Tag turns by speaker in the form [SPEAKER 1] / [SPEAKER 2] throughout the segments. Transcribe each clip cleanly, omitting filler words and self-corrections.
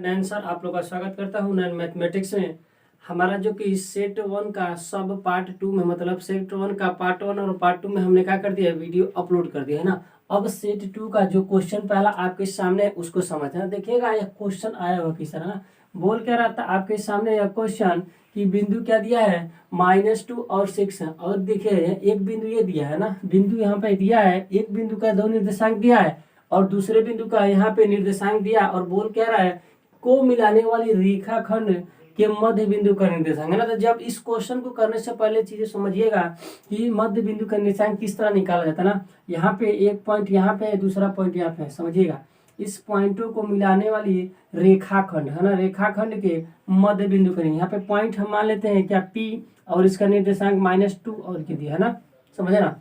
[SPEAKER 1] नैन sir आप लोग का स्वागत करता हूँ नैन मैथमेटिक्स में। हमारा जो कि सेट 1 का सब पार्ट 2 में मतलब सेट 1 का पार्ट 1 और पार्ट 2 में हमने क्या कर दिया, वीडियो अपलोड कर दिया है ना। अब सेट 2 का जो क्वेश्चन पहला आपके सामने है उसको समझना। देखिएगा यह क्वेश्चन आया हुआ किस तरह ना, बोल क्या रहा था आपके सामने यह क्वेश्चन कि बिंदु क्या दिया है -2 और 6 है। और देखिए एक बिंदु ये दिया है ना, बिंदु यहाँ पे दिया है, एक बिंदु का 2 निर्देशांक दिया है और दूसरे बिंदु का यहाँ पे निर्देशांक दिया और बोल क्या रहा है को मिलाने वाली रेखाखंड के मध्य बिंदु का निर्देशांक है ना। तो जब इस क्वेश्चन को करने से पहले चीजें समझिएगा कि मध्य बिंदु का निर्देशांक किस तरह निकाला जाता है ना। यहाँ पे एक पॉइंट यहाँ पे है, दूसरा पॉइंट यहाँ पे है, समझिएगा। इस पॉइंटों को मिलाने वाली रेखाखंड है ना, रेखाखंड के मध्य बिंदु का यहाँ पे पॉइंट हम मान लेते हैं क्या P और इसका निर्देशांक -2 और के दिया है ना, समझे ना।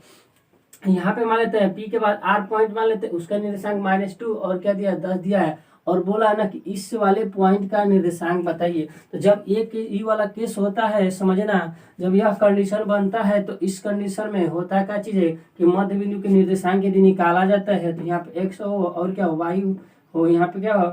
[SPEAKER 1] यहाँ पे मान लेते हैं P के बाद R पॉइंट मान लेते हैं, उसका निर्देशांक -2 और क्या दिया 10 दिया है और बोला है ना कि इस वाले पॉइंट का निर्देशांक बताइए। तो जब एक ये वाला केस होता है समझना, जब यह कंडीशन बनता है तो इस कंडीशन में होता है क्या चीज है कि मध्य बिंदु के निर्देशांक यदि निकाला जाता है तो यहाँ पे x हो और क्या y हो, यहाँ पे क्या हो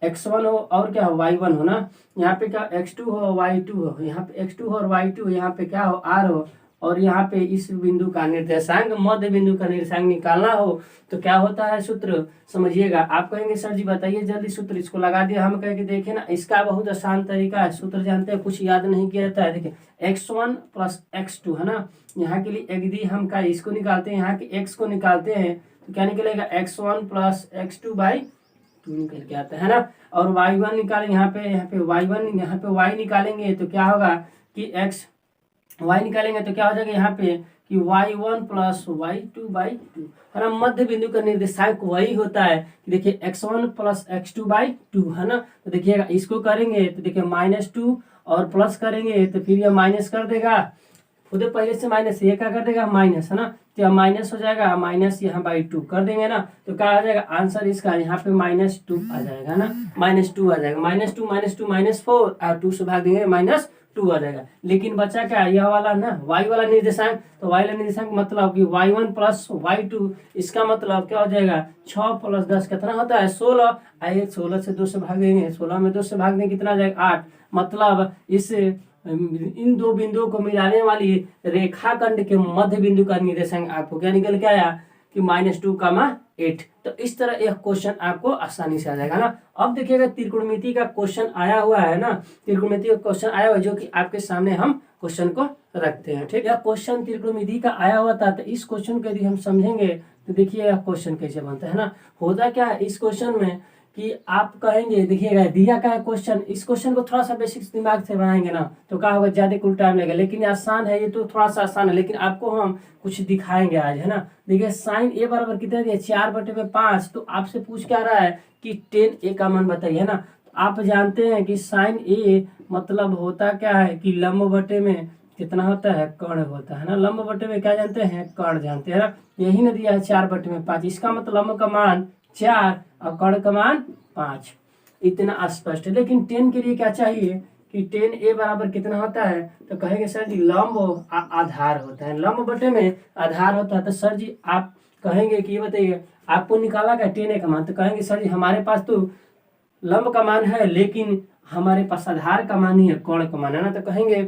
[SPEAKER 1] x1 हो और क्या हो y1 हो ना, यहाँ पे क्या x2 हो y2 हो, यहाँ पे x2 हो और y2, यहाँ पे क्या हो r हो और यहाँ पे इस बिंदु का निर्देशांक मध्य बिंदु का निर्देशांक निकालना हो तो क्या होता है सूत्र समझिएगा। आप कहेंगे सर जी बताइए जल्दी सूत्र, इसको लगा दिया। हम कहेंगे देखिए ना इसका बहुत आसान तरीका है, सूत्र जानते हैं, कुछ याद नहीं किया जाता है। देखिए x1 + x2 है ना, यहाँ के लिए यदि हम का इसको निकालते हैं, यहाँ के x को निकालते हैं तो क्या निकलेगा x1 + x2/2 निकल के आता है ना। और y1 निकालेंगे, यहाँ पे y1 यहाँ पे y निकालेंगे तो क्या होगा कि y निकालेंगे तो क्या हो जाएगा यहाँ पे कि y1 + y2/2 है ना। मध्य बिंदु का निर्देशांक वही होता है कि देखिए x1 + x2/2 है ना। तो देखिएगा इसको करेंगे तो देखिए -2 और प्लस करेंगे तो फिर यह माइनस कर देगा, खुद पहले से माइनस, ये क्या कर देगा माइनस है ना, तो यह माइनस हो जाएगा, माइनस यहाँ /2 कर देंगे ना तो क्या आ जाएगा आंसर इसका यहाँ पे -2 आ जाएगा ना, -2 आ जाएगा, -2 -4 और 2 से भाग देंगे -2 आ जाएगा। लेकिन बचा क्या यह वाला ना y वाला निर्देशांक, तो y वाला निर्देशांक मतलब कि y1 + y2, इसका मतलब क्या हो जाएगा 6 + 10 कितना होता है 16, आइए 16 से 2 से भाग देंगे, 16 में 2 से भाग देंगे कितना आ जाएगा 8। मतलब इस इन दो बिंदुओं को मिलाने वाली रेखाखंड के मध्य बिंदु का निर्देशांक आपको क्या निकल के आया कि -2, 8। तो इस तरह यह क्वेश्चन आपको आसानी से आ जाएगा ना। अब देखिएगा त्रिकोणमिति का क्वेश्चन आया हुआ है ना, त्रिकोणमिति का क्वेश्चन आया हुआ है जो कि आपके सामने हम क्वेश्चन को रखते हैं। ठीक है, क्वेश्चन त्रिकोणमिति का आया हुआ था, तो इस क्वेश्चन को यदि हम समझेंगे तो देखिए यह क्वेश्चन कैसे बनता है ना। होता क्या है इस क्वेश्चन में कि आप कहेंगे देखिएगा दिया का है क्वेश्चन, इस क्वेश्चन को थोड़ा सा बेसिक्स दिमाग से बनाएंगे ना तो क्या होगा ज्यादा कुल टाइम लगेगा, लेकिन आसान है ये तो थोड़ा सा आसान है, लेकिन आपको हम कुछ दिखाएंगे आज है ना। देखिए sin a बराबर कितना दिया 4/5, तो आपसे पूछ क्या रहा है कि tan a का मान बताइए ना। तो आप जानते हैं कि sin a मतलब होता क्या है कि लंब बटे में कितना होता है कर्ण होता है ना, लंब बटे में क्या जानते हैं कर्ण जानते हैं ना, यही ना दिया है 4/5, इसका मतलब लंब का मान 4 और कर्ण का मान 5, इतना स्पष्ट है। लेकिन 10 के लिए क्या चाहिए कि tan a बराबर कितना होता है, तो कहेंगे सर जी लंब आधार होता है, लंब बटे में आधार होता है। तो सर जी आप कहेंगे कि ये बताइए आपको निकाला क्या tan a का मान, तो कहेंगे सर जी हमारे पास तो लंब का मान है लेकिन हमारे पास आधार का मान ही है, कोण का मान है ना। तो कहेंगे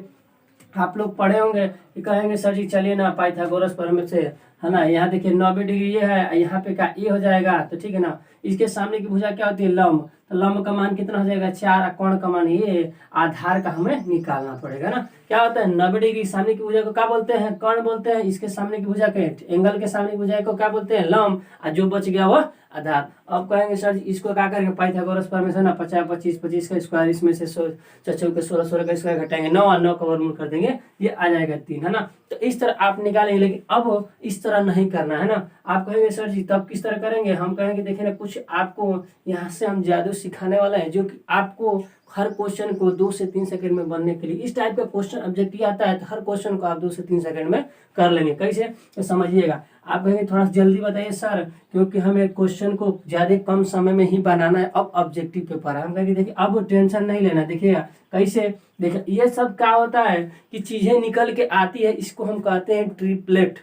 [SPEAKER 1] आप लोग पढ़े होंगे कि कहेंगे सर जी चलिए ना पाइथागोरस प्रमेय से है ना, यहाँ देखिए 90 डिग्री ये है, यहाँ पे का ए हो जाएगा तो ठीक है ना। इसके सामने की भुजा क्या होती है लंब, तो लंब का मान कितना हो जाएगा 4, कोण का मान ये, आधार का हमें निकालना पड़ेगा ना। क्या होता है 90 डिग्री सामने की भुजा को क्या बोलते हैं कर्ण बोलते हैं, इसके सामने की भुजा के एंगल के सामने की भुजा को क्या बोलते हैं लंब, और जो बच गया वो आधार। अब कहेंगे सर इसको क्या करेंगे पाइथागोरस प्रमेय से ना 50 25 25 का स्क्वायर, इसमें से 4 के 16 16 का स्क्वायर घटाएंगे 9 और 9 का वर्गमूल कर देंगे, ये आ जाएगा 3 है ना। तो इस तरह आप निकालेंगे, लेकिन अब इस तरह नहीं करना है ना। आप कहेंगे सर जी तब किस तरह करेंगे, हम कहेंगे देखिए ना कुछ आपको यहाँ से हम जादू सिखाने वाला है जो कि आपको हर क्वेश्चन को 2 से 3 सेकंड में बनने के लिए, इस टाइप का क्वेश्चन ऑब्जेक्टिव आता है तो हर क्वेश्चन को आप 2 से 3 सेकंड में कर लेंगे। कैसे तो समझिएगा, आप कहेंगे थोड़ा सा जल्दी बताइए सर क्योंकि हमें क्वेश्चन को ज्यादा कम समय में ही बनाना है, अब ऑब्जेक्टिव पेपर है। हम कहेंगे देखिए अब टेंशन नहीं लेना, देखिएगा कैसे, देखिए ये सब क्या होता है कि चीजें निकल के आती है, इसको हम कहते हैं ट्रिपलेट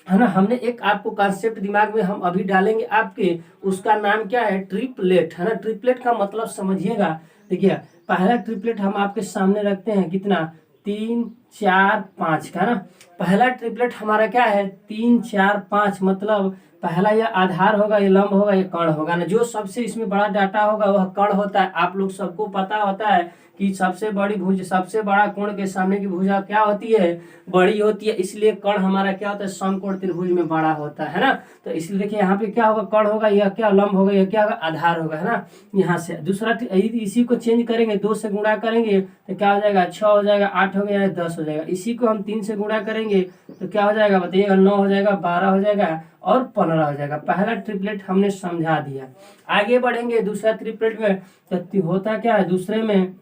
[SPEAKER 1] है ना। हमने एक आपको कॉन्सेप्ट दिमाग में हम अभी डालेंगे आपके, उसका नाम क्या है, ट्रिपलेट, है ना। ट्रिपलेट का मतलब समझिएगा। देखिए पहला ट्रिपलेट हम आपके सामने रखते हैं, कितना, 3 4 5 का, है ना। पहला ट्रिपलेट हमारा क्या है, 3 4 5, मतलब पहला यह आधार होगा, ये लंब होगा, ये कर्ण होगा ना। जो सबसे इसमें बड़ा डाटा होगा वह कर्ण होता है। आप लोग सबको पता होता है कि सबसे बड़ी भुज, सबसे बड़ा कोण के सामने की भुजा क्या होती है, बड़ी होती है, इसलिए कर्ण हमारा क्या होता है, समकोण त्रिभुज में बड़ा होता है ना। तो इसलिए देखिए यहाँ पे क्या होगा, कर्ण होगा, यह क्या लंब होगा, यह क्या होगा, आधार होगा, है ना। यहाँ से दूसरा इसी को चेंज करेंगे, 2 से गुणा करेंगे तो क्या हो जाएगा, 6 हो जाएगा, 8 हो गया, 10 हो जाएगा। इसी को हम 3 से गुणा करेंगे तो क्या हो जाएगा, बताइएगा, 9 हो जाएगा, 12 हो जाएगा और 15 हो जाएगा। पहला ट्रिपलेट हमने समझा दिया। आगे बढ़ेंगे दूसरा ट्रिपलेट में, तो होता क्या है, दूसरे में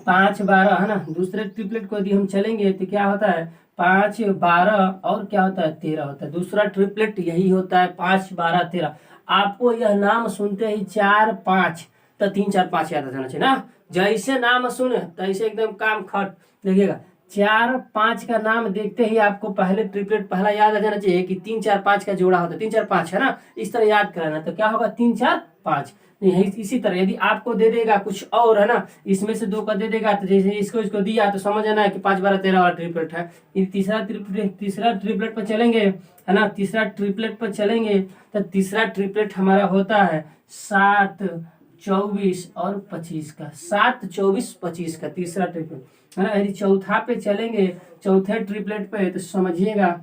[SPEAKER 1] 5 12, है ना। दूसरे ट्रिपलेट को यदि हम चलेंगे तो क्या होता है, 5 12 और क्या होता है, 13 होता है। दूसरा ट्रिपलेट यही होता है, 5 12 13। आपको यह नाम सुनते ही 4 5 तो 3 4 5 याद आ जाना चाहिए ना। जैसे नाम सुने तैसे एकदम काम खट। देखिएगा 4 5 का नाम देखते ही आपको पहले ट्रिपलेट पहला याद आ जाना चाहिए कि 3 4 5 का जोड़ा होता है, 3 4 5, है ना। इस तरह याद कराना, तो क्या होगा, 3 4 5। यही इसी तरह यदि आपको दे देगा कुछ और, है ना, इसमें से 2 का दे देगा, तो जैसे इसको इसको दिया तो समझ आना है कि 5 12 13 वाला ट्रिपलेट है। ये तीसरा ट्रिपलेट पर चलेंगे, है ना। तीसरा ट्रिपलेट पर चलेंगे तो तीसरा ट्रिपलेट हमारा होता है 7 24 और 25 का, 7 24 25 का तीसरा ट्रिपलेट, है ना। यदि चौथा पे चलेंगे, चौथे ट्रिपलेट पे, तो समझिएगा,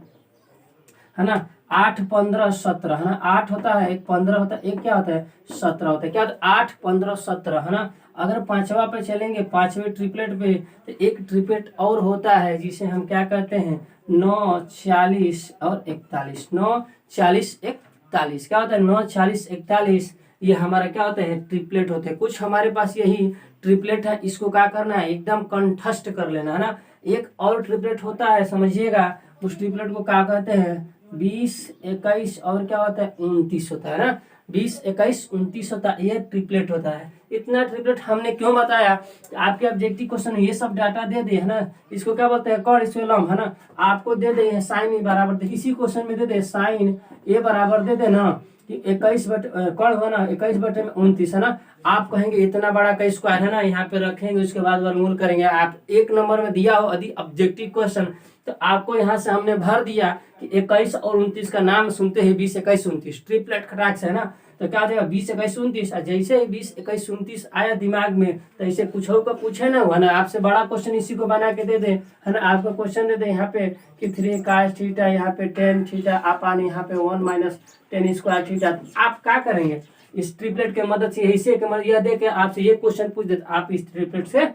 [SPEAKER 1] है ना, 8 15 17, है ना। 8 होता है, एक 15 होता है, एक क्या होता है, 17 होता है। क्या होता है, 8 15 17, है ना। अगर पांचवा पे चलेंगे, पांचवे ट्रिपलेट पे, तो एक ट्रिपलेट और होता है जिसे हम क्या कहते हैं, 9 40 और 41। 9 40 41 क्या होता है, 9 40 41। ये हमारा क्या होता है, ट्रिपलेट होते हैं। कुछ हमारे पास यही ट्रिपलेट है, इसको क्या करना है, एकदम कंठस्थ कर लेना, है ना। एक और ट्रिपलेट होता है, समझिएगा, उस ट्रिपलेट को क्या कहते हैं, 20 21 और क्या होता है, 29 होता है ना। 20 21 29 होता है, ये ट्रिपलेट होता है। इतना ट्रिपलेट हमने क्यों बताया, आपके ऑब्जेक्टिव क्वेश्चन ये सब डाटा दे दे, है ना। इसको क्या बोलते हैं, कर्ण, इसको लंब, है ना। आपको दे दे साइन ए बराबर, इसी क्वेश्चन में दे दे साइन ए बराबर दे दे ना, कि 21 बटे कर्ण हो ना, 21 बटे में 29, है ना। आप कहेंगे इतना बड़ा का स्क्वायर, है ना, यहाँ पे रखेंगे, उसके बाद वर्गमूल करेंगे। आप एक नंबर में दिया हो यदि ऑब्जेक्टिव क्वेश्चन, तो आपको यहाँ से हमने भर दिया कि 21 और 29 का नाम सुनते ही 20 21 29 ट्रिपलेट खटाक से, है ना। तो क्या हो जाएगा, 20 21 29। जैसे ही 20 21 29 आया दिमाग में, तो ऐसे कुछ का पूछे ना, है ना, आपसे बड़ा क्वेश्चन इसी को बना के दे दे, है ना। आपको क्वेश्चन दे दे यहाँ पे कि 3 cos थीटा, यहाँ पे 10 थीटा, आप यहाँ पे 1 - 10 स्क्वायर थीटा। आप क्या करेंगे, इस ट्रिपलेट के मदद से, ऐसे के मदद यह दे के आपसे ये क्वेश्चन पूछ देते, आप इस ट्रिपलेट से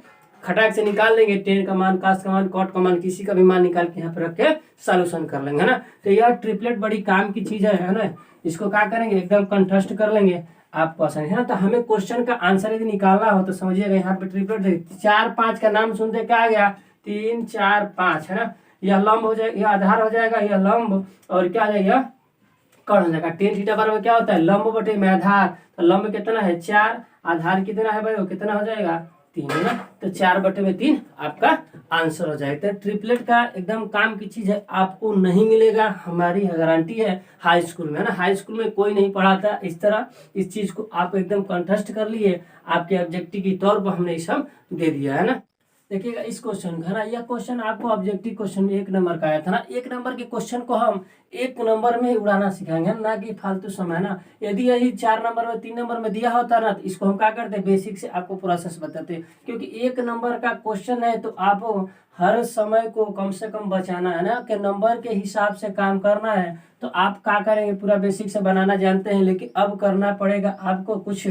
[SPEAKER 1] खटाक से निकाल लेंगे, 10 का मान, कास का मान, कॉट का मान, किसी का भी मान निकाल के यहाँ पे रख के सॉल्यूशन कर लेंगे, है ना। तो यह ट्रिपलेट बड़ी काम की चीज है ना। इसको क्या करेंगे, एकदम कंठस्थ कर लेंगे, आपको आसानी है ना। तो हमें क्वेश्चन का आंसर यदि निकालना हो तो समझिएगा, यहाँ पे ट्रिपलेट 4 5 का नाम सुनते क्या आ गया, 3 4 5, है ना। यह लंब हो जाएगा, यह आधार हो जाएगा, यह लंब, और क्या आ जाएगा, कर्ण हो जाएगा। 10 थीटा बराबर क्या होता है, लंब बटे में आधार। तो लंब कितना है, 4, आधार कितना है भाई, वो कितना हो जाएगा, 3, है ना। तो 4 बटे में 3 आपका आंसर हो जाएगा। तो ट्रिपलेट का एकदम काम की चीज है, आपको नहीं मिलेगा, हमारी गारंटी है, हाई स्कूल में, है ना। हाई स्कूल में कोई नहीं पढ़ाता इस तरह। इस चीज को आप एकदम कंठस्थ कर लिए, आपके ऑब्जेक्टिव के तौर पर हमने ये सब दे दिया, है ना। देखिएगा इस क्वेश्चन का ना, यह क्वेश्चन आपको ऑब्जेक्टिव क्वेश्चन में 1 नंबर का आया था ना। 1 नंबर के क्वेश्चन को हम 1 नंबर में ही उड़ाना सिखाएंगे ना, कि फालतू समय ना। यदि यही 4 नंबर में 3 नंबर में दिया होता ना, तो इसको हम क्या करते, बेसिक से आपको प्रोसेस बताते, क्योंकि 1 नंबर का क्वेश्चन है, तो आप हर समय को कम से कम बचाना है ना, कि नंबर के हिसाब से काम करना है। तो आप क्या करेंगे, पूरा बेसिक से बनाना जानते हैं, लेकिन अब करना पड़ेगा आपको कुछ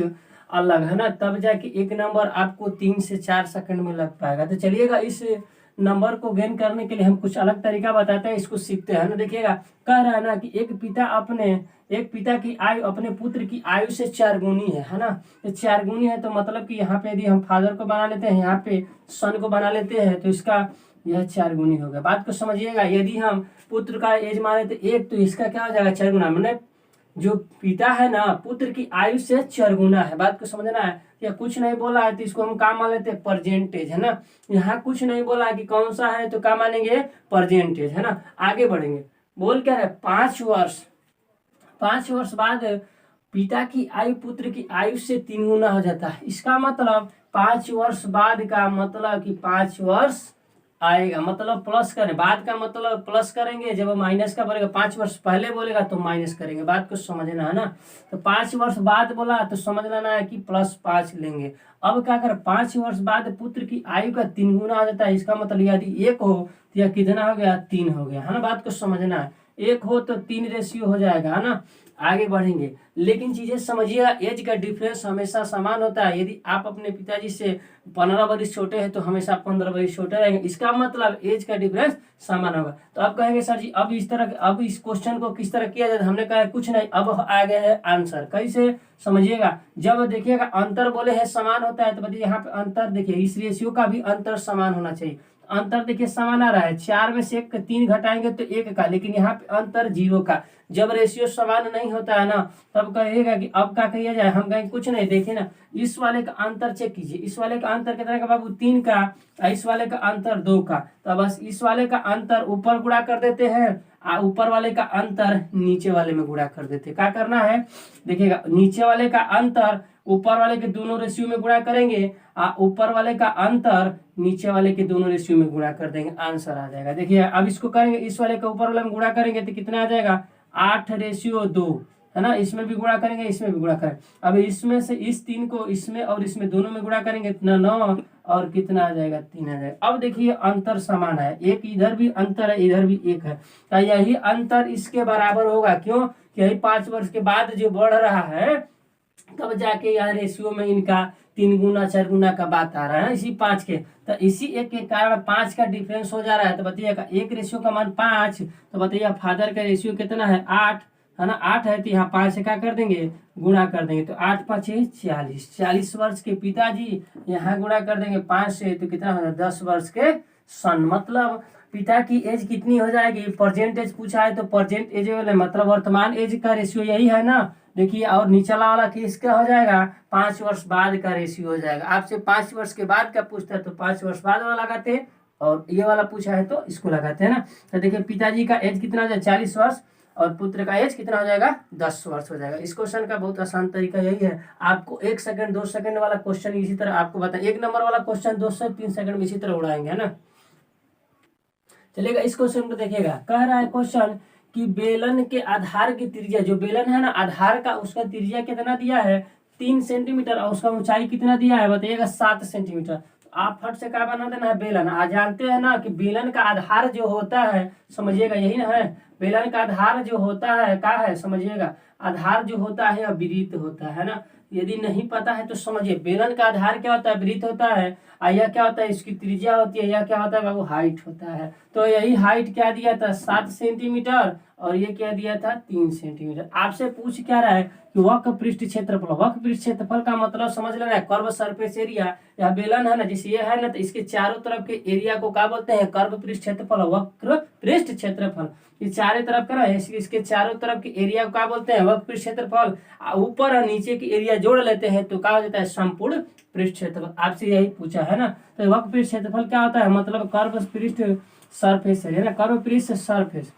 [SPEAKER 1] अलग, है ना। तब जाके 1 नंबर आपको 3 से 4 सेकंड में लग पाएगा। तो चलिएगा, इस नंबर को गेन करने के लिए हम कुछ अलग तरीका बताते हैं, इसको सीखते हैं ना। देखिएगा, कह रहा है ना कि एक पिता की आयु अपने पुत्र की आयु से 4 गुनी है ना। तो 4 गुनी है, तो मतलब कि यहाँ पे यदि हम फादर को बना लेते हैं, यहाँ पे सन को बना लेते हैं, तो इसका यह 4 गुनी हो गया। बात को समझिएगा, यदि हम पुत्र का एज माने तो 1, तो इसका क्या हो जाएगा, 4 गुना, मैंने जो पिता है ना, पुत्र की आयु से 4 गुना है। बात को समझना है। या कुछ नहीं बोला है तो इसको हम क्या मान लेते हैं, परसेंटेज, है ना। यहाँ कुछ नहीं बोला है कि कौन सा है, तो क्या मानेंगे, परसेंटेज, है ना। आगे बढ़ेंगे, बोल क्या रहे 5 वर्ष, 5 वर्ष बाद पिता की आयु पुत्र की आयु से 3 गुना हो जाता है। इसका मतलब 5 वर्ष बाद का मतलब कि 5 वर्ष आएगा, मतलब प्लस करें, बाद का मतलब प्लस करेंगे, जब माइनस का बोलेगा 5 वर्ष पहले बोलेगा तो माइनस करेंगे, बात को समझना है ना। तो 5 वर्ष बाद बोला तो समझ लेना है कि +5 लेंगे। अब क्या कर 5 वर्ष बाद पुत्र की आयु का 3 गुना हो जाता है। इसका मतलब यदि 1 हो तो यह कितना हो गया 3 हो गया, है ना। बात को समझना है, 1 हो तो 3 रेशियो हो जाएगा, है ना। आगे बढ़ेंगे, लेकिन चीजें समझिएगा, एज का डिफरेंस हमेशा समान होता है। यदि आप अपने पिताजी से 15 वर्ष छोटे हैं तो हमेशा 15 वर्ष छोटे रहेंगे, इसका मतलब एज का डिफरेंस समान होगा। तो अब कहेंगे सर जी अब इस तरह, अब इस क्वेश्चन को किस तरह किया जाए, हमने कहा कुछ नहीं, अब आ गया है आंसर। कैसे समझिएगा, जब देखिएगा अंतर बोले है समान होता है तो बताइए यहाँ पे अंतर देखिए, इस रेशियो का भी अंतर समान होना चाहिए। अंतर देखिए समान आ रहा है, 4 में से 3 घटाएंगे तो 1 का, लेकिन यहाँ पे अंतर 0 का। जब रेशियो समान नहीं होता है ना तब कहेगा कि अब क्या किया जाए, हम कहेंगे कुछ नहीं, देखिए ना इस वाले का अंतर चेक कीजिए, इस वाले का अंतर कितना का बाबू 3 का, इस वाले का अंतर 2 का, तो बस इस वाले का अंतर ऊपर गुणा कर देते हैं, ऊपर वाले का अंतर नीचे वाले में गुणा कर देते। क्या करना है देखिएगा, नीचे वाले का अंतर ऊपर वाले के दोनों रेशियो में गुणा करेंगे, ऊपर वाले का अंतर नीचे वाले के दोनों रेशियो में गुणा कर देंगे, आंसर आ जाएगा। देखिए अब इसको करेंगे, इस वाले का ऊपर वाले में गुणा करेंगे तो कितना आ जाएगा 8:2, है ना। इसमें भी गुणा करेंगे, इसमें भी गुणा करेंगे। अब इसमें से इस 3 को इसमें और इसमें दोनों में गुणा करेंगे इतना 9 और कितना आ जाएगा 3 आ जाएगा। अब देखिए अंतर समान है, एक इधर भी अंतर है इधर भी 1 है, तो यही अंतर इसके बराबर होगा। क्यों, यही 5 वर्ष के बाद जो बढ़ रहा है तब जाके यहाँ रेशियो में इनका 3 गुना 4 गुना का बात आ रहा है, इसी 5 के, तो इसी 1 के कारण 5 का डिफरेंस हो जा रहा है। तो बताइएगा 1 रेशियो का मान 5, तो बताइए फादर का रेशियो कितना है 8, है ना। 8 है तो यहाँ 5 से क्या कर देंगे गुणा कर देंगे, तो 8 × 5 = 40। 40 वर्ष के पिताजी यहाँ गुणा कर देंगे 5 से तो कितना होगा 10 वर्ष के सन। मतलब पिता की एज कितनी हो जाएगी, परसेंटेज पूछा है तो परसेंट एज मतलब वर्तमान एज का रेशियो यही है ना। देखिए और नीचला वाला केस क्या हो जाएगा 5 वर्ष बाद का रेशियो हो जाएगा। आपसे 5 वर्ष के बाद का पूछता है तो 5 वर्ष बाद वाला लगाते हैं, और ये वाला पूछा है तो इसको लगाते हैं ना। तो देखिए पिताजी का एज कितना हो जाएगा 40 वर्ष और पुत्र का एज कितना हो जाएगा 10 वर्ष हो जाएगा। इस क्वेश्चन का बहुत आसान तरीका यही है, आपको 1 सेकंड 2 सेकंड वाला क्वेश्चन इसी तरह आपको बता, 1 नंबर वाला क्वेश्चन 2 से 3 सेकंड में इसी तरह उड़ाएंगे, है ना। चलेगा, इस क्वेश्चन को देखिएगा, कह रहा है क्वेश्चन कि बेलन के आधार की त्रिज्या, जो बेलन है ना आधार का, उसका त्रिज्या कितना दिया है 3 सेंटीमीटर और उसका ऊंचाई कितना दिया है बताइएगा 7 सेंटीमीटर। तो आप फट से क्या बना देना है बेलन। आज जानते हैं ना कि बेलन का आधार जो होता है समझिएगा यही ना है, बेलन का आधार जो होता है क्या है समझिएगा, आधार जो होता है वृत्त होता है ना। यदि नहीं पता है तो समझिए बेलन का आधार क्या होता है वृत्त होता है, यह क्या होता है इसकी त्रिज्या होती है, यह क्या होता है बाबू हाइट होता है। तो यही हाइट क्या दिया था 7 सेंटीमीटर और ये क्या दिया था 3 सेंटीमीटर। आपसे पूछ क्या रहा है कि वक्र पृष्ठ क्षेत्रफल, वक्र पृष्ठ क्षेत्रफल का मतलब समझ लेना है कर्व सरफेस एरिया। यह बेलन है ना जैसे ये है ना, तो इसके चारों तरफ के एरिया को क्या बोलते हैं कर्व पृष्ठ क्षेत्रफल, वक्र पृष्ठ क्षेत्रफल। ये चारों तरफ का ना इसके चारों तरफ के एरिया को क्या बोलते हैं वक्र पृष्ठ क्षेत्रफल। ऊपर और नीचे के एरिया जोड़ लेते हैं तो क्या हो जाता है संपूर्ण पृष्ठ क्षेत्रफल। आपसे यही पूछा है ना। तो वक्र पृष्ठ क्षेत्रफल क्या होता है मतलब कर्व पृष्ठ सरफेस है ना, कर्व पृष्ठ सरफेस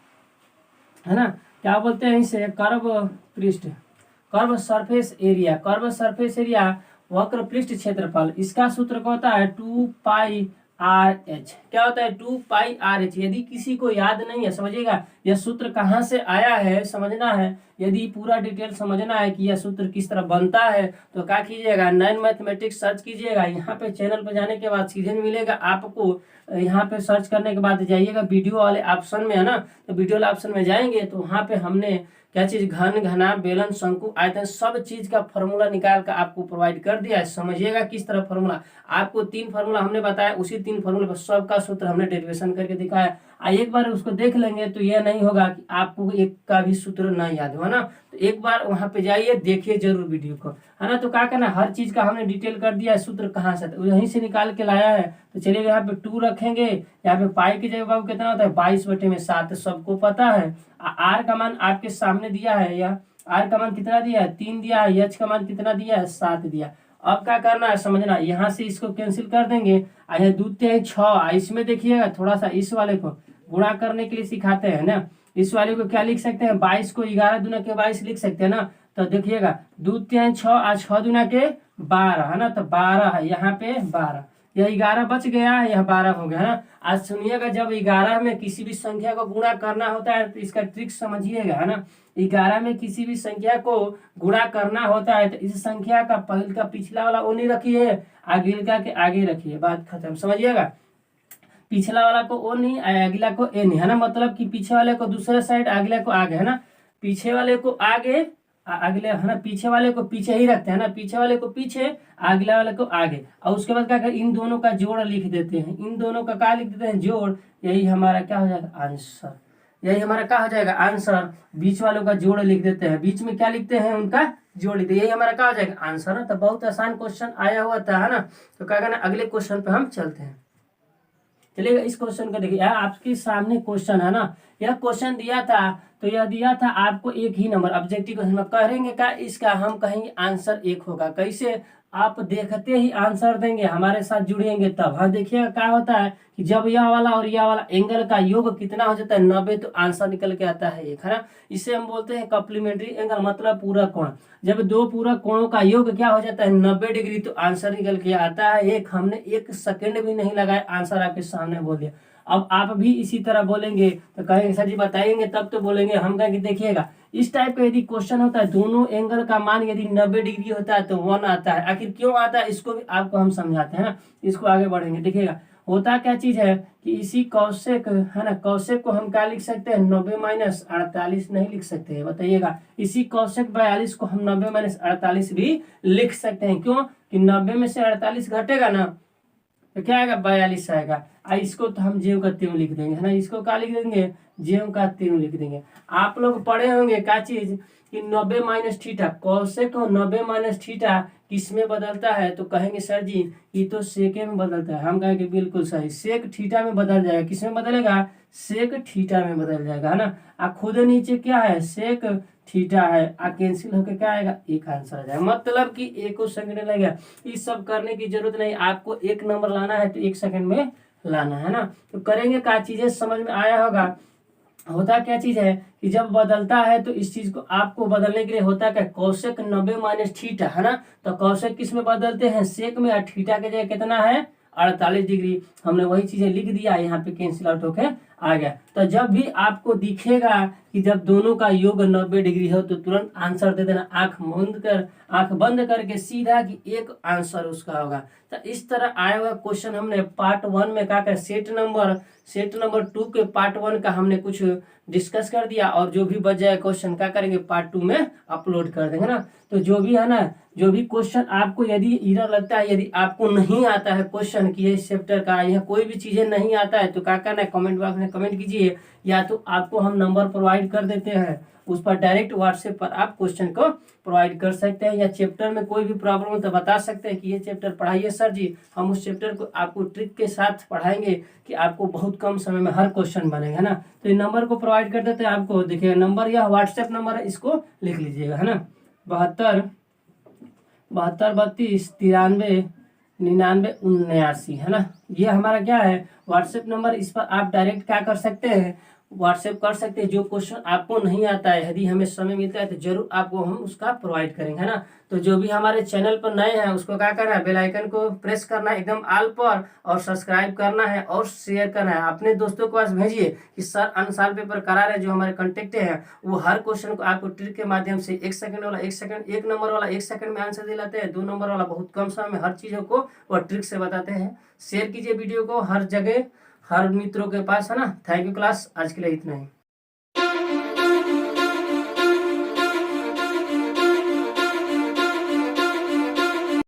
[SPEAKER 1] है ना, क्या बोलते हैं इसे कर्व पृष्ठ, curve surface area, curve surface area वक्र पृष्ठ क्षेत्रफल। इसका सूत्र क्या होता है 2πr/h। क्या होता है 2πr/h। यदि किसी को याद नहीं है समझिएगा यह सूत्र कहाँ से आया है समझना है। यदि पूरा डिटेल समझना है कि यह सूत्र किस तरह बनता है तो क्या कीजिएगा 9 मैथमेटिक्स सर्च कीजिएगा। यहाँ पे चैनल पर जाने के बाद सीधे मिलेगा आपको, यहाँ पे सर्च करने के बाद जाइएगा वीडियो वाले ऑप्शन में है ना, तो वीडियो वाले ऑप्शन में जाएंगे तो वहाँ पे हमने क्या चीज घन घना बेलन शंकु आयतन सब चीज का फॉर्मूला निकाल कर आपको प्रोवाइड कर दिया है। समझिएगा किस तरह फॉर्मूला, आपको 3 फॉर्मूला हमने बताया, उसी 3 फॉर्मूले पर सबका सूत्र हमने डेरिवेशन करके दिखाया। एक बार उसको देख लेंगे तो यह नहीं होगा कि आपको एक का भी सूत्र ना याद हो, है ना। तो एक बार वहां पे जाइए देखिए जरूर वीडियो को, है ना। तो क्या करना हर चीज का हमने डिटेल कर दिया है, सूत्र कहाँ से यहीं से निकाल के लाया है। तो चलिए यहाँ पे 2 रखेंगे, यहाँ पे पाई की जगह बाबू कितना होता है 22/7 सबको पता है। आर का मान आपके सामने दिया है, या आर का मान कितना दिया है 3 दिया है, एच का मान कितना दिया है 7 दिया। अब क्या करना है समझना, यहाँ से इसको कैंसिल कर देंगे, यहाँ 2 × 6। इसमें देखिएगा थोड़ा सा इस वाले को गुणा करने के लिए सिखाते हैं ना, इस वाले को क्या लिख सकते हैं, 22 को 11 दूना के 22 लिख सकते हैं ना। तो देखिएगा 2 3 6 और 6 दूना के 12 है ना, तो 12 है यहाँ पे 12, यह 11 बच गया, यह 12 हो गया है ना। आज सुनिएगा जब 11 में किसी भी संख्या को गुणा करना होता है तो इसका ट्रिक समझिएगा है ना। 11 में किसी भी संख्या को गुणा करना होता है तो इस संख्या का पहले का पिछला वाला वो नहीं रखिए, आगे का के आगे रखिए, बात खत्म, समझिएगा। पिछला वाला को ओ नहीं, अगला को ए नहीं है ना, मतलब कि पीछे वाले को दूसरे साइड, अगले को आगे है ना, पीछे वाले को आगे, अगले है ना, पीछे वाले को पीछे ही रखते हैं ना, पीछे वाले को पीछे, अगले वाले को आगे, और उसके बाद क्या करें, इन दोनों का जोड़ लिख देते हैं, इन दोनों का क्या लिख देते हैं, जोड़। यही हमारा क्या हो जाएगा, आंसर। यही हमारा क्या हो जाएगा, आंसर। बीच वालों का जोड़ लिख देते हैं, बीच में क्या लिखते हैं, उनका जोड़ लिखते हैं, यही हमारा क्या हो जाएगा, आंसर है। तो बहुत आसान क्वेश्चन आया हुआ था है ना। तो क्या करना, अगले क्वेश्चन पे हम चलते हैं। चलिएगा इस क्वेश्चन को देखिए, यह आपके सामने क्वेश्चन है ना, यह क्वेश्चन दिया था, तो यह दिया था आपको एक ही नंबर ऑब्जेक्टिव क्वेश्चन में करेंगे का, इसका हम कहेंगे आंसर 1 होगा। कैसे, आप देखते ही आंसर देंगे, हमारे साथ जुड़ेंगे तब। हाँ देखिएगा क्या होता है कि जब यह वाला और यह वाला एंगल का योग कितना हो जाता है, 90, तो आंसर निकल के आता है 1 है ना। इसे हम बोलते हैं कॉम्प्लीमेंट्री एंगल, मतलब पूरा कोण। जब दो पूरा कोणों का योग क्या हो जाता है, 90 डिग्री, तो आंसर निकल के आता है 1। हमने 1 सेकंड भी नहीं लगाया, आंसर आपके सामने बोल दिया। अब आप भी इसी तरह बोलेंगे तो कहेंगे सर जी बताएंगे, तब तो बोलेंगे। हम कहेंगे देखिएगा इस टाइप का यदि क्वेश्चन होता है, दोनों एंगल का मान यदि 90 डिग्री होता है तो 1 आता है। आखिर क्यों आता है, इसको भी आपको हम समझाते हैं ना। इसको आगे बढ़ेंगे, देखिएगा होता क्या चीज है कि इसी कौशिक है ना, कौशिक को हम क्या लिख सकते हैं, 90 माइनस 48 नहीं लिख सकते हैं, बताइएगा। इसी कौशिक 42 को हम 90 माइनस 48 भी लिख सकते हैं। क्यों कि 90 में से 48 घटेगा ना, तो क्या आएगा, 42 आएगा। इसको तो हम ज्यों का त्यों लिख देंगे है ना, इसको क्या लिख देंगे, ज्यों का त्यों लिख देंगे। आप लोग पढ़े होंगे क्या चीज कि 90 माइनस थीटा, कौशिक को 90 माइनस थीटा किस में बदलता है, तो कहेंगे सर जी ये तो सेके में बदलता है। हम कहेंगे बिल्कुल सही, सेक थीटा में बदल जाएगा। किस में बदलेगा, सेक थीटा में बदल जाएगा है ना। खुद नीचे क्या है, सेक थीटा है, कैंसिल होकर क्या आएगा, 1 आंसर आ जाएगा। मतलब कि 1 सेकंड लगेगा। इस सब करने की जरूरत नहीं, आपको 1 नंबर लाना है तो 1 सेकंड में लाना है ना। तो करेंगे क्या, चीजें समझ में आया होगा। होता क्या चीज है कि जब बदलता है तो इस चीज को आपको बदलने के लिए होता क्या, कौशिक 90 माइनस थीटा है ना, तो कौशिक किस में बदलते हैं, सेक में, और थीटा के जगह कितना है, 48 डिग्री। हमने वही चीजें लिख दिया, यहाँ पे कैंसिल आउट होके आ गया। तो जब भी आपको दिखेगा कि जब दोनों का योग 90 डिग्री हो तो तुरंत आंसर दे देना, आंख बंद करके सीधा कि 1 आंसर उसका होगा। तो इस तरह आया हुआ क्वेश्चन हमने पार्ट 1 में क्या कर, सेट नंबर 2 के पार्ट 1 का हमने कुछ डिस्कस कर दिया, और जो भी बच जाए क्वेश्चन क्या करेंगे, पार्ट 2 में अपलोड कर देंगे ना। तो जो भी है ना, जो भी क्वेश्चन आपको यदि इधर लगता है, यदि आपको नहीं आता है क्वेश्चन की इस चैप्टर का, यह कोई भी चीजें नहीं आता है, तो क्या करना है, कमेंट बॉक्स में कमेंट कीजिए, या तो आपको हम नंबर प्रोवाइड कर देते हैं, उस पर डायरेक्ट व्हाट्सएप पर आप क्वेश्चन को प्रोवाइड कर सकते हैं। या चैप्टर में कोई भी प्रॉब्लम हो तो बता सकते हैं कि ये चैप्टर पढ़ाइए सर जी, हम उस चैप्टर को आपको ट्रिक के साथ पढ़ाएंगे कि आपको बहुत कम समय में हर क्वेश्चन बनेगा ना। तो ये नंबर को प्रोवाइड कर देते हैं आपको, देखिएगा नंबर या व्हाट्सएप नंबर है, इसको लिख लीजिएगा है ना, 72 32 93 99 79 है ना। ये हमारा क्या है, व्हाट्सएप नंबर। इस पर आप डायरेक्ट क्या कर सकते हैं, व्हाट्सएप कर सकते हैं। जो क्वेश्चन आपको नहीं आता है, यदि हमें समय मिलता है तो जरूर आपको हम उसका प्रोवाइड करेंगे है ना। तो जो भी हमारे चैनल पर नए हैं उसको क्या करना है, बेल आइकन को प्रेस करना है एकदम ऑल पर, और सब्सक्राइब करना है और शेयर करना है। अपने दोस्तों के पास भेजिए कि सर अनसाल पेपर करा रहे, जो हमारे कंटेक्ट हैं वो हर क्वेश्चन को आपको ट्रिक के माध्यम से 1 सेकंड वाला 1 सेकंड, 1 नंबर वाला 1 सेकंड में आंसर दिलाते हैं, 2 नंबर वाला बहुत कम समय में हर चीजों को वो ट्रिक से बताते हैं। शेयर कीजिए वीडियो को हर जगह, हर मित्रों के पास है ना। थैंक यू क्लास, आज के लिए इतना ही।